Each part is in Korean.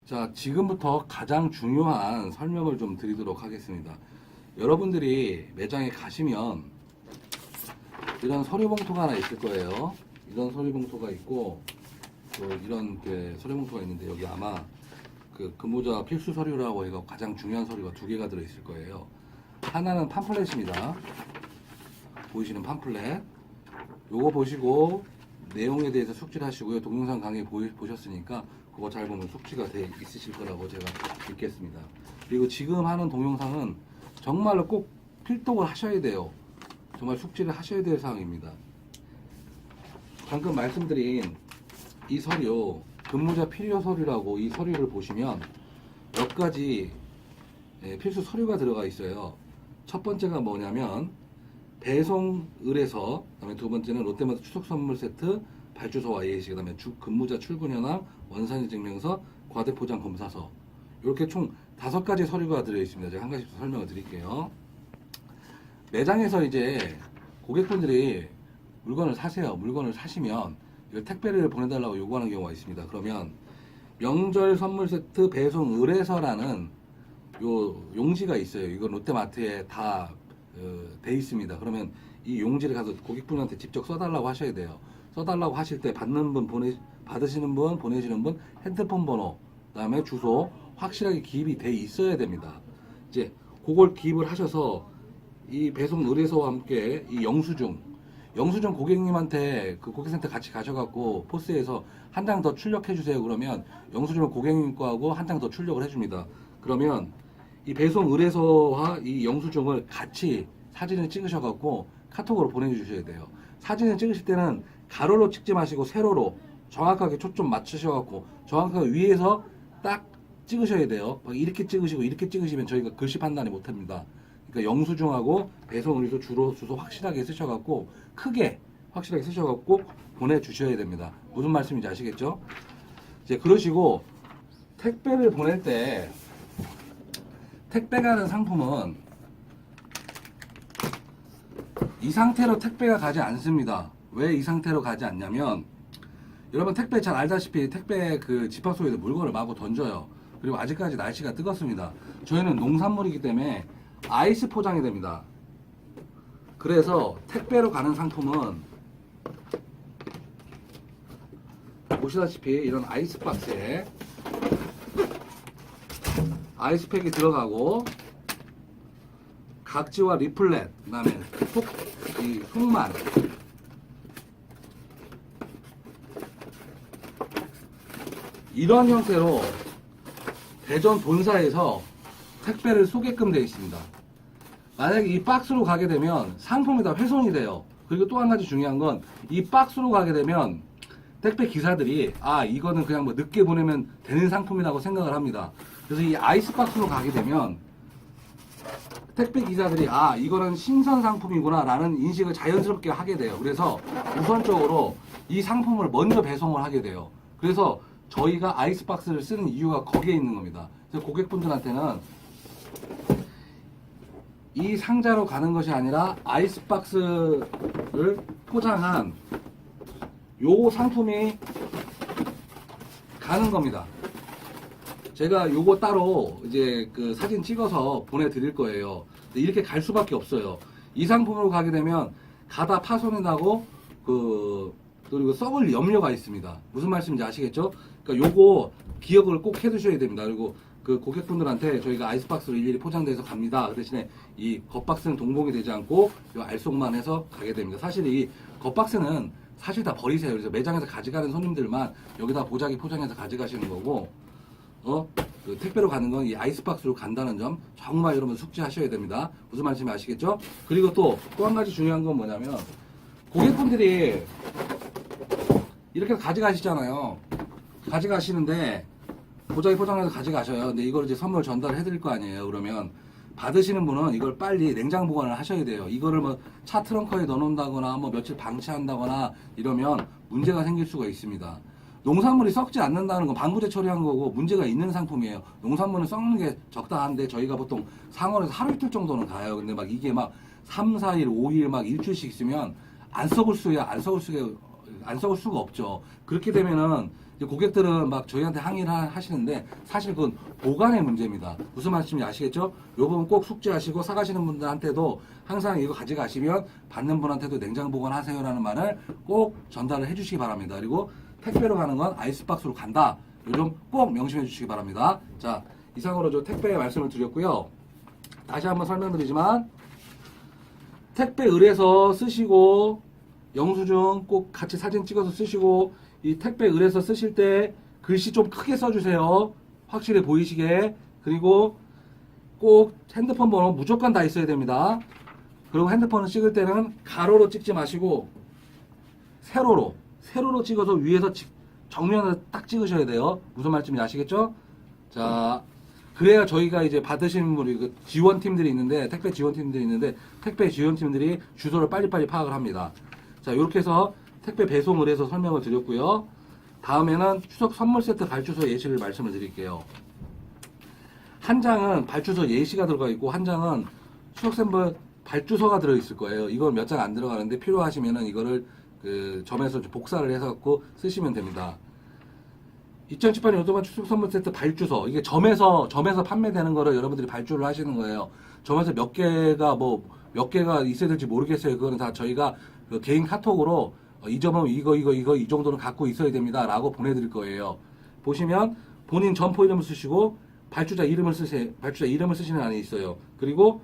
자, 지금부터 가장 중요한 설명을 좀 드리도록 하겠습니다. 여러분들이 매장에 가시면 이런 서류봉투가 하나 있을 거예요. 이런 서류봉투가 있고 또 이런 서류봉투가 있는데 여기 아마 그 근무자 필수 서류라고 해서 가장 중요한 서류가 두 개가 들어있을 거예요. 하나는 팜플렛입니다. 보이시는 팜플렛. 요거 보시고 내용에 대해서 숙지를 하시고요. 동영상 강의 보셨으니까 그거 잘 보면 숙지가 돼 있으실 거라고 제가 믿겠습니다. 그리고 지금 하는 동영상은 정말로 꼭 필독을 하셔야 돼요. 정말 숙지를 하셔야 될 사항입니다. 방금 말씀드린 이 서류, 근무자 필요 서류라고 이 서류를 보시면 몇 가지 필수 서류가 들어가 있어요. 첫 번째가 뭐냐면 배송 의뢰서, 그다음에 두 번째는 롯데마트 추석 선물 세트 발주서와 예시, 그다음에 근무자 출근 현황, 원산지 증명서, 과대포장 검사서, 이렇게 총 5가지 서류가 들어 있습니다. 제가 한 가지씩 설명을 드릴게요. 매장에서 이제 고객분들이 물건을 사세요. 물건을 사시면 이걸 택배를 보내달라고 요구하는 경우가 있습니다. 그러면 명절 선물 세트 배송 의뢰서라는 요 용지가 있어요. 이건 롯데마트에 다 돼 있습니다. 그러면 이 용지를 가서 고객분한테 직접 써달라고 하셔야 돼요. 써달라고 하실 때 받는 분, 받으시는 분, 보내시는 분, 핸드폰 번호, 그 다음에 주소 확실하게 기입이 돼 있어야 됩니다. 이제 그걸 기입을 하셔서 이 배송 의뢰서와 함께 이 영수증 고객님한테 그 고객센터 같이 가셔갖고 포스에서 한 장 더 출력해 주세요. 그러면 영수증을 고객님 거하고 한 장 더 출력을 해줍니다. 그러면 이 배송 의뢰서와 이 영수증을 같이 사진을 찍으셔갖고 카톡으로 보내주셔야 돼요. 사진을 찍으실 때는 가로로 찍지 마시고 세로로 정확하게 초점 맞추셔갖고 정확하게 위에서 딱 찍으셔야 돼요. 막 이렇게 찍으시고 이렇게 찍으시면 저희가 글씨 판단을 못합니다. 그러니까 영수증하고 배송 의뢰서 주소 확실하게 쓰셔갖고 크게 확실하게 쓰셔갖고 보내주셔야 됩니다. 무슨 말씀인지 아시겠죠? 이제 그러시고 택배를 보낼 때 택배가 하는 상품은 이 상태로 택배가 가지 않습니다. 왜 이 상태로 가지 않냐면 여러분 택배 잘 알다시피 택배 그 집합 속에서 물건을 마구 던져요. 그리고 아직까지 날씨가 뜨겁습니다. 저희는 농산물이기 때문에 아이스 포장이 됩니다. 그래서 택배로 가는 상품은 보시다시피 이런 아이스 박스에 아이스팩이 들어가고 각지와 리플렛, 그 다음에 속만 이런 형태로 대전 본사에서 택배를 쏘게끔 되어 있습니다. 만약에 이 박스로 가게 되면 상품이 다 훼손이 돼요. 그리고 또 한 가지 중요한 건 이 박스로 가게 되면 택배 기사들이 이거는 그냥 뭐 늦게 보내면 되는 상품이라고 생각을 합니다. 그래서 이 아이스박스로 가게 되면 택배 기사들이 이거는 신선 상품이구나 라는 인식을 자연스럽게 하게 돼요. 그래서 우선적으로 이 상품을 먼저 배송을 하게 돼요. 그래서 저희가 아이스박스를 쓰는 이유가 거기에 있는 겁니다. 그래서 고객분들한테는 이 상자로 가는 것이 아니라 아이스박스를 포장한 요 상품이 가는 겁니다. 제가 요거 따로 이제 그 사진 찍어서 보내드릴 거예요. 이렇게 갈 수밖에 없어요. 이 상품으로 가게 되면 가다 파손이 나고 그리고 썩을 염려가 있습니다. 무슨 말씀인지 아시겠죠? 그러니까 요거 기억을 꼭 해두셔야 됩니다. 그리고 그 고객분들한테 저희가 아이스박스로 일일이 포장돼서 갑니다. 그 대신에 이 겉박스는 동봉이 되지 않고 요 알속만 해서 가게 됩니다. 사실 이 겉박스는 사실 다 버리세요. 그래서 매장에서 가져가는 손님들만 여기다 보자기 포장해서 가져가시는 거고 그 택배로 가는 건 이 아이스박스로 간다는 점 정말 여러분 숙지하셔야 됩니다. 무슨 말씀인지 아시겠죠? 그리고 또 한 가지 중요한 건 뭐냐면 고객분들이 이렇게 가져가시잖아요. 가져가시는데 보자기 포장해서 가져가셔요. 근데 이걸 이제 선물 전달을 해드릴 거 아니에요. 그러면 받으시는 분은 이걸 빨리 냉장 보관을 하셔야 돼요. 이거를 뭐 차 트렁크에 넣어놓는다거나 뭐 며칠 방치한다거나 이러면 문제가 생길 수가 있습니다. 농산물이 썩지 않는다는 건 방부제 처리한 거고 문제가 있는 상품이에요. 농산물은 썩는 게 적당한데 저희가 보통 상온에서 하루 이틀 정도는 가요. 근데 막 이게 막 3, 4일, 5일 막 일주일씩 있으면 안 썩을 수가 없죠. 그렇게 되면은 이제 고객들은 막 저희한테 항의를 하시는데 사실 그건 보관의 문제입니다. 무슨 말씀인지 아시겠죠? 요 부분 꼭 숙지하시고 사가시는 분들한테도 항상 이거 가져가시면 받는 분한테도 냉장 보관하세요라는 말을 꼭 전달을 해주시기 바랍니다. 그리고 택배로 가는 건 아이스박스로 간다. 요점 꼭 명심해 주시기 바랍니다. 자, 이상으로 저 택배 말씀을 드렸고요. 다시 한번 설명드리지만 택배 의뢰서 쓰시고 영수증 꼭 같이 사진 찍어서 쓰시고 이 택배 의뢰서 쓰실 때 글씨 좀 크게 써주세요. 확실히 보이시게. 그리고 꼭 핸드폰 번호 무조건 다 있어야 됩니다. 그리고 핸드폰을 찍을 때는 가로로 찍지 마시고 세로로 찍어서 위에서 정면을 딱 찍으셔야 돼요. 무슨 말씀인지 아시겠죠? 자, 그래야 저희가 이제 받으시는 분이 그 지원팀들이 있는데 택배 지원팀들이 있는데 택배 지원팀들이 주소를 빨리빨리 파악을 합니다. 자, 이렇게 해서 택배 배송을 해서 설명을 드렸고요. 다음에는 추석 선물 세트 발주소 예시를 말씀을 드릴게요. 한 장은 발주소 예시가 들어가 있고 한 장은 추석 선물 발주소가 들어있을 거예요. 이건 몇 장 안 들어가는데 필요하시면은 이거를 그 점에서 복사를 해서 갖고 쓰시면 됩니다. 2018년 요도반 추석 선물 세트 발주소, 이게 점에서 판매되는 거를 여러분들이 발주를 하시는 거예요. 점에서 몇 개가 있어야 될지 모르겠어요. 그거는 다 저희가 그 개인 카톡으로 이 점은 이거 이 정도는 갖고 있어야 됩니다 라고 보내드릴 거예요. 보시면 본인 점포 이름을 쓰시고 발주자 이름을 쓰시는 안에 있어요. 그리고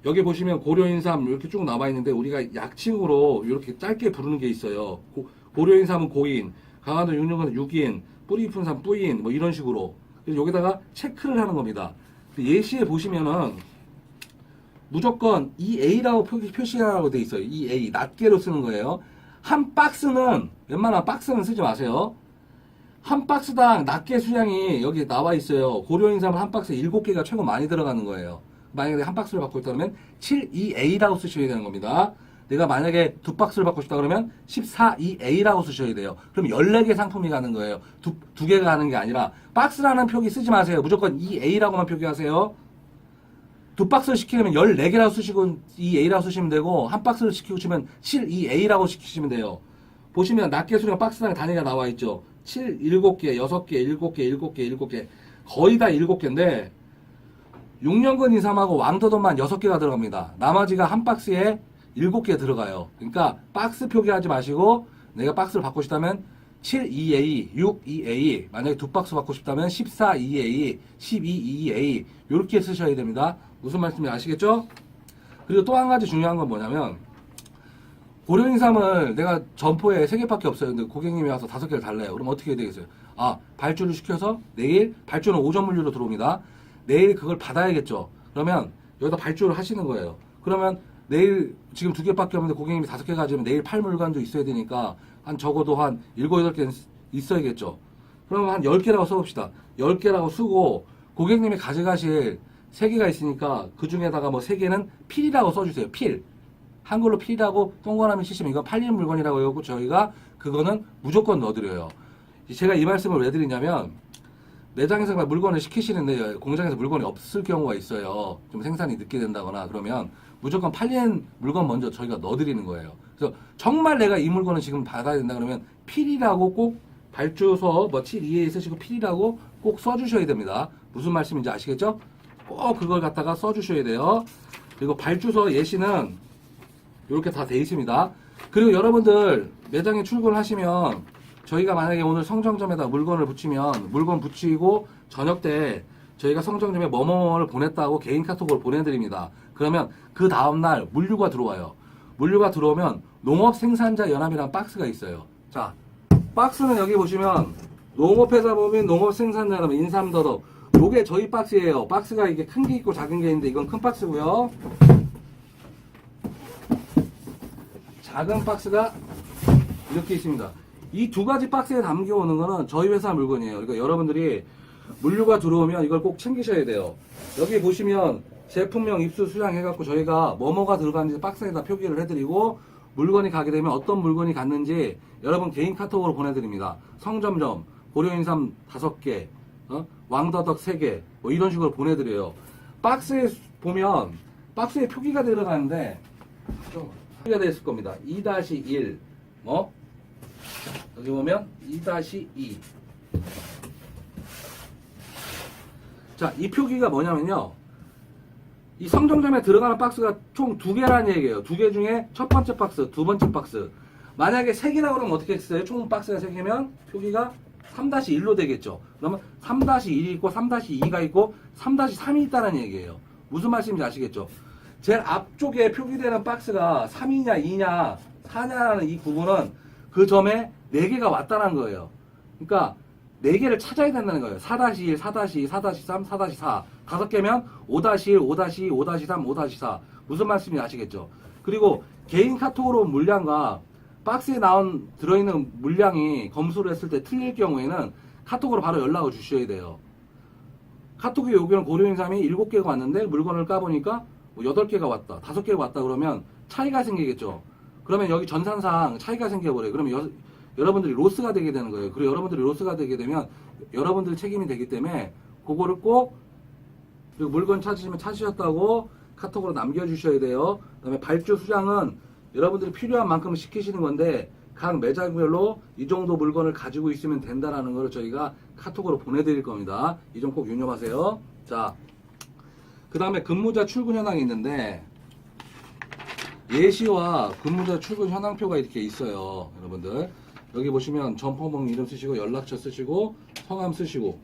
여기 보시면 고려인삼 이렇게 쭉 나와 있는데 우리가 약칭으로 이렇게 짧게 부르는 게 있어요. 고려인삼은 고인, 강화도 육룡은 육인, 뿌리 깊은 삼 뿌인, 뭐 이런 식으로. 그래서 여기다가 체크를 하는 겁니다. 예시에 보시면은 무조건 EA라고 표시하라고 돼 있어요. EA, 낱개로 쓰는 거예요. 한 박스는, 웬만한 박스는 쓰지 마세요. 한 박스당 낱개 수량이 여기 나와 있어요. 고려인삼은 한 박스에 7개가 최고 많이 들어가는 거예요. 만약에 한 박스를 받고 있다면 72A라고 쓰셔야 되는 겁니다. 내가 만약에 두 박스를 받고 싶다 그러면 14EA라고 쓰셔야 돼요. 그럼 14개 상품이 가는 거예요. 두 개가 가는 게 아니라 박스라는 표기 쓰지 마세요. 무조건 EA라고만 표기하세요. 두 박스를 시키려면 14개라고 쓰시고 EA라고 쓰시면 되고 한 박스를 시키고 싶으면 72A라고 시키시면 돼요. 보시면 낱개 수량 박스당 단위가 나와 있죠. 7개, 6개, 7개 거의 다 7개인데 6년근 인삼하고 왕도돈만 6개가 들어갑니다. 나머지가 한 박스에 7개 들어가요. 그러니까 박스 표기하지 마시고 내가 박스를 받고 싶다면 7EA, 6EA, 만약에 두 박스 받고 싶다면 14EA, 12EA 이렇게 쓰셔야 됩니다. 무슨 말씀인지 아시겠죠? 그리고 또 한 가지 중요한 건 뭐냐면 고려인삼을 내가 점포에 3개밖에 없어요. 근데 고객님이 와서 5개를 달래요. 그럼 어떻게 해야 되겠어요? 아, 발주를 시켜서 내일 발주는 오전 물류로 들어옵니다. 내일 그걸 받아야겠죠. 그러면 여기다 발주를 하시는 거예요. 그러면 내일 지금 2개밖에 없는데 고객님이 5개 가지면 내일 팔 물건도 있어야 되니까 한 적어도 한 7, 8개는 있어야겠죠. 그러면 한 10개라고 써봅시다. 10개라고 쓰고 고객님이 가져가실 3개가 있으니까 그 중에다가 뭐 3개는 필이라고 써주세요. 필. 한글로 필이라고 동그라미 치시면 이건 팔리는 물건이라고 해갖고 저희가 그거는 무조건 넣어드려요. 제가 이 말씀을 왜 드리냐면 매장에서 물건을 시키시는데 공장에서 물건이 없을 경우가 있어요. 좀 생산이 늦게 된다거나 그러면 무조건 팔리는 물건 먼저 저희가 넣어드리는 거예요. 그래서 정말 내가 이 물건을 지금 받아야 된다 그러면 필이라고 꼭 발주소 뭐 7EA 쓰시고 필이라고 꼭 써주셔야 됩니다. 무슨 말씀인지 아시겠죠? 꼭 그걸 갖다가 써주셔야 돼요. 그리고 발주소 예시는 이렇게 다 돼 있습니다. 그리고 여러분들 매장에 출근을 하시면 저희가 만약에 오늘 성정점에다 물건을 붙이면 물건 붙이고 저녁 때 저희가 성정점에 뭐뭐를 보냈다고 개인 카톡으로 보내드립니다. 그러면 그 다음날 물류가 들어와요. 물류가 들어오면 농업생산자연합이라는 박스가 있어요. 자, 박스는 여기 보시면 농업회사 보면 농업생산자연합 인삼더덕 요게 저희 박스예요. 박스가 이게 큰 게 있고 작은 게 있는데 이건 큰 박스고요. 작은 박스가 이렇게 있습니다. 이 두 가지 박스에 담겨오는 거는 저희 회사 물건이에요. 그러니까 여러분들이 물류가 들어오면 이걸 꼭 챙기셔야 돼요. 여기 보시면 제품명 입수 수량 해갖고 저희가 뭐뭐가 들어가는지 박스에다 표기를 해드리고 물건이 가게 되면 어떤 물건이 갔는지 여러분 개인 카톡으로 보내드립니다. 성점점, 고려인삼 5개, 왕더덕 3개 뭐 이런 식으로 보내드려요. 박스에 보면 박스에 표기가 들어가는데 표기가 되어 있을 겁니다. 2-1 여기 보면 2-2 자, 이 표기가 뭐냐면요. 이 성정점에 들어가는 박스가 총 2개라는 얘기예요. 2개 중에 첫 번째 박스, 두 번째 박스. 만약에 3개라고 그러면 어떻게 했어요? 총 박스가 3개면 표기가 3-1로 되겠죠. 그러면 3-1이 있고 3-2가 있고 3-3이 있다는 얘기예요. 무슨 말씀인지 아시겠죠? 제일 앞쪽에 표기되는 박스가 3이냐 2냐 4냐라는 이 구분은 그 점에 4개가 왔다는 거예요. 그러니까 4개를 찾아야 된다는 거예요. 4-1, 4-2, 4-3, 4-4. 5개면 5-1, 5-2, 5-3, 5-4. 무슨 말씀인지 아시겠죠? 그리고 개인 카톡으로 온 물량과 박스에 들어있는 물량이 검수를 했을 때 틀릴 경우에는 카톡으로 바로 연락을 주셔야 돼요. 카톡에 오기는 고려인삼이 7개가 왔는데 물건을 까보니까 뭐 8개가 왔다, 5개가 왔다 그러면 차이가 생기겠죠. 그러면 여기 전산상 차이가 생겨버려요. 그러면 여러분들이 로스가 되게 되는 거예요. 그리고 여러분들이 로스가 되게 되면 여러분들 책임이 되기 때문에 그거를 꼭 그리고 물건 찾으시면 찾으셨다고 카톡으로 남겨주셔야 돼요. 그 다음에 발주 수량은 여러분들이 필요한 만큼 시키시는 건데 각 매장별로 이 정도 물건을 가지고 있으면 된다라는 걸 저희가 카톡으로 보내드릴 겁니다. 이 점 꼭 유념하세요. 자, 그 다음에 근무자 출근 현황이 있는데 예시와 근무자 출근 현황표가 이렇게 있어요. 여러분들 여기 보시면 점포명 이름 쓰시고 연락처 쓰시고 성함 쓰시고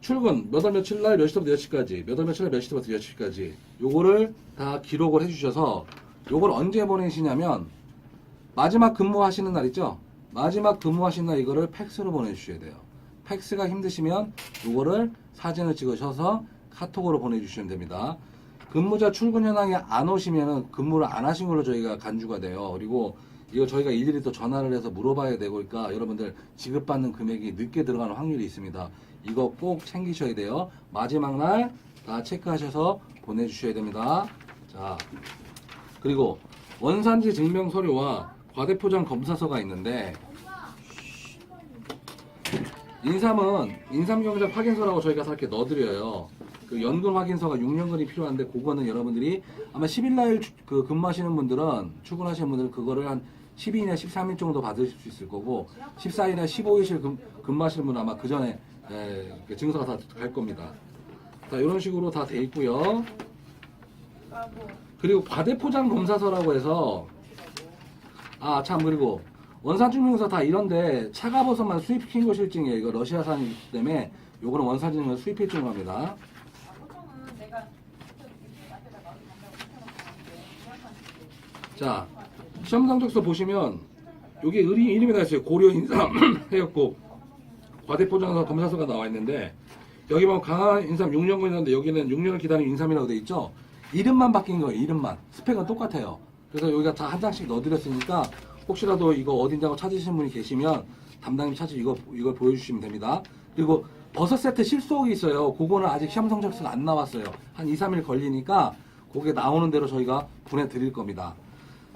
출근 몇 월 며칠 날 몇 시부터 몇 시까지 몇 월 며칠 날 몇 시부터 몇 시까지 요거를 다 기록을 해주셔서 요걸 언제 보내시냐면 마지막 근무하시는 날 있죠? 마지막 근무하시는 날 이거를 팩스로 보내주셔야 돼요. 팩스가 힘드시면 요거를 사진을 찍으셔서 카톡으로 보내주시면 됩니다. 근무자 출근 현황에 안 오시면은 근무를 안 하신 걸로 저희가 간주가 돼요. 그리고 이거 저희가 일일이 또 전화를 해서 물어봐야 되고 그러니까 여러분들 지급받는 금액이 늦게 들어가는 확률이 있습니다. 이거 꼭 챙기셔야 돼요. 마지막 날 다 체크하셔서 보내주셔야 됩니다. 자, 그리고 원산지 증명 서류와 과대포장 검사서가 있는데 인삼은 인삼경작 확인서라고 저희가 이렇게 넣어드려요. 그 연금 확인서가 6년근이 필요한데 그거는 여러분들이 아마 10일날 그 근무하시는 분들은 출근하시는 분들은 그거를 한 12일이나 13일 정도 받으실 수 있을 거고 14일이나 15일씩 근무하시는 분은 아마 그 전에 증서가 다 갈 겁니다. 자, 이런 식으로 다 돼 있고요. 그리고 과대포장 검사서라고 해서 그리고 원산증명서 다 이런데 차가버섯만 수입시킨 거 실증이에요. 이거 러시아산이기 때문에 요거는 원산증명 수입 일증 겁니다. 자, 시험 성적서 보시면 여기 이름이 다 있어요. 고려 인삼 해역국 과대포장서 검사서가 나와 있는데 여기 보면 강한 인삼 6년근이었는데 여기는 6년을 기다리는 인삼이라고 돼 있죠. 이름만 바뀐 거예요. 이름만. 스펙은 똑같아요. 그래서 여기가 다 한 장씩 넣어드렸으니까 혹시라도 이거 어딘지 찾으시는 분이 계시면 담당님 찾으시고 이걸 보여주시면 됩니다. 그리고 버섯 세트 실속이 있어요. 그거는 아직 시험 성적서가 안 나왔어요. 한 2, 3일 걸리니까 그게 나오는 대로 저희가 보내드릴 겁니다.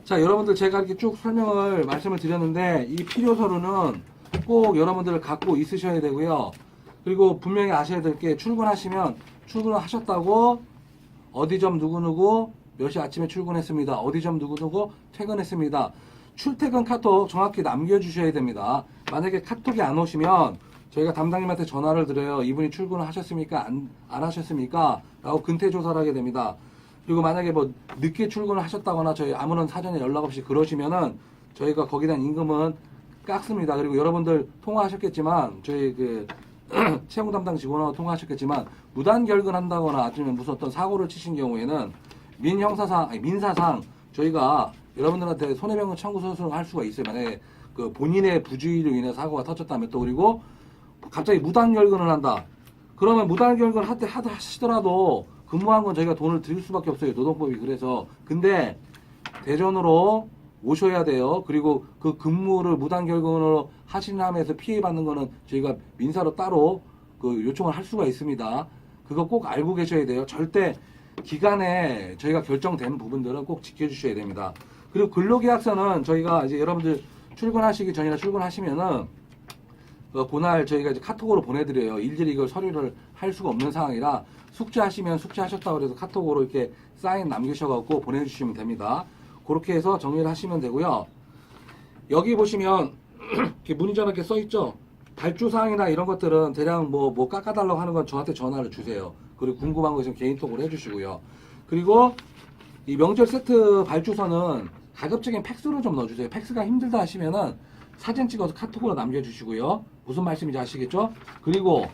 자, 여러분들 제가 이렇게 쭉 말씀을 드렸는데 이 필요 서류는 꼭 여러분들 갖고 있으셔야 되고요. 그리고 분명히 아셔야 될 게 출근하시면 출근을 하셨다고 어디 점 누구누구 몇 시 아침에 출근했습니다. 어디 점 누구누구 퇴근했습니다. 출퇴근 카톡 정확히 남겨주셔야 됩니다. 만약에 카톡이 안 오시면 저희가 담당님한테 전화를 드려요. 이분이 출근을 하셨습니까? 안 하셨습니까? 라고 근태 조사를 하게 됩니다. 그리고 만약에 뭐 늦게 출근을 하셨다거나 저희 아무런 사전에 연락 없이 그러시면은 저희가 거기에 대한 임금은 깎습니다. 그리고 여러분들 통화하셨겠지만 저희 채용 담당 직원하고 통화하셨겠지만 무단 결근한다거나 아니면 무슨 어떤 사고를 치신 경우에는 민사상 저희가 여러분들한테 손해배상 청구 소송을 할 수가 있어요. 만약에 그 본인의 부주의로 인해 사고가 터졌다면 또 그리고 갑자기 무단 결근을 한다. 그러면 무단 결근 하시더라도 근무한 건 저희가 돈을 드릴 수밖에 없어요. 노동법이 그래서. 근데 대전으로 오셔야 돼요. 그리고 그 근무를 무단 결근으로 하신 함에서 피해받는 거는 저희가 민사로 따로 그 요청을 할 수가 있습니다. 그거 꼭 알고 계셔야 돼요. 절대 기간에 저희가 결정된 부분들은 꼭 지켜주셔야 됩니다. 그리고 근로계약서는 저희가 이제 여러분들 출근하시기 전이나 출근하시면은 그날 저희가 이제 카톡으로 보내드려요. 일일이 이걸 서류를 할 수가 없는 상황이라 숙제하시면 숙제하셨다고 해서 카톡으로 이렇게 사인 남기셔갖고 보내주시면 됩니다. 그렇게 해서 정리를 하시면 되고요. 여기 보시면 이렇게 문의자가 이렇게 써있죠. 발주사항이나 이런 것들은 대략 뭐 깎아달라고 하는 건 저한테 전화를 주세요. 그리고 궁금한 거 있으면 개인톡으로 해주시고요. 그리고 이 명절 세트 발주서는 가급적인 팩스로 좀 넣어주세요. 팩스가 힘들다 하시면은 사진 찍어서 카톡으로 남겨주시고요. 무슨 말씀인지 아시겠죠? 그리고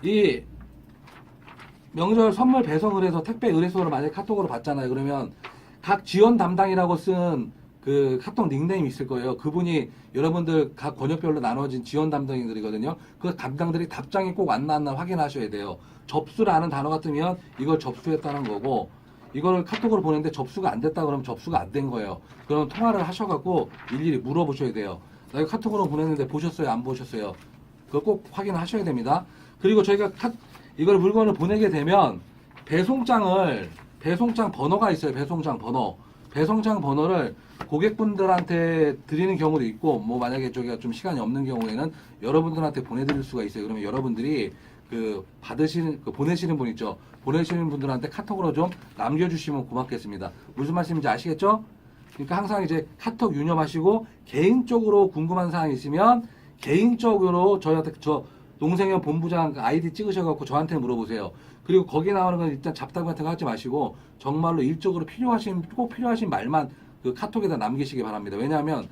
이 명절 선물 배송을 해서 택배 의뢰소를 만약에 카톡으로 받잖아요. 그러면 각 지원 담당이라고 쓴 그 카톡 닉네임이 있을 거예요. 그분이 여러분들 각 권역별로 나눠진 지원 담당인들이거든요. 그 담당들이 답장이 꼭 왔나 안 나 확인하셔야 돼요. 접수라는 단어가 뜨면 이걸 접수했다는 거고, 이걸 카톡으로 보냈는데 접수가 안 됐다 그러면 접수가 안 된 거예요. 그럼 통화를 하셔갖고 일일이 물어보셔야 돼요. 나 이거 카톡으로 보냈는데 보셨어요? 안 보셨어요? 그거 꼭 확인하셔야 됩니다. 그리고 저희가 이걸 물건을 보내게 되면 배송장 번호가 있어요. 배송장 번호. 배송장 번호를 고객분들한테 드리는 경우도 있고, 뭐 만약에 저희가 좀 시간이 없는 경우에는 여러분들한테 보내드릴 수가 있어요. 그러면 여러분들이 보내시는 분 있죠. 보내시는 분들한테 카톡으로 좀 남겨주시면 고맙겠습니다. 무슨 말씀인지 아시겠죠? 그러니까 항상 이제 카톡 유념하시고, 개인적으로 궁금한 사항이 있으면 개인적으로 저희한테, 저 농생현 본부장 아이디 찍으셔갖고 저한테 물어보세요. 그리고 거기 나오는 건 일단 잡담 같은 거 하지 마시고, 정말로 일적으로 꼭 필요하신 말만 그 카톡에다 남기시기 바랍니다. 왜냐하면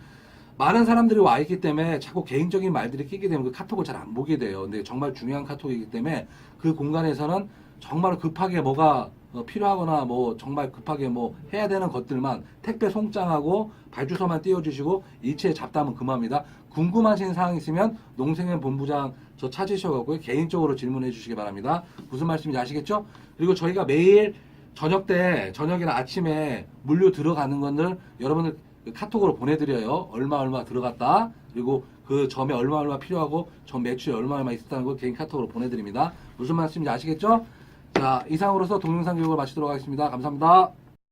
많은 사람들이 와 있기 때문에 자꾸 개인적인 말들이 끼게 되면 그 카톡을 잘 안 보게 돼요. 근데 정말 중요한 카톡이기 때문에 그 공간에서는 정말 급하게 뭐가 필요하거나 뭐 정말 급하게 뭐 해야 되는 것들만 택배 송장하고 발주소만 띄워주시고, 이체의 잡담은 금합니다. 궁금하신 사항 있으면 농생현 본부장 저 찾으셔가지고 개인적으로 질문해 주시기 바랍니다. 무슨 말씀인지 아시겠죠? 그리고 저희가 매일 저녁이나 아침에 물류 들어가는 것들 여러분들 카톡으로 보내드려요. 얼마 들어갔다. 그리고 그 점에 얼마 필요하고 점 매출이 얼마 있었다는 걸 개인 카톡으로 보내드립니다. 무슨 말씀인지 아시겠죠? 자, 이상으로서 동영상 교육을 마치도록 하겠습니다. 감사합니다.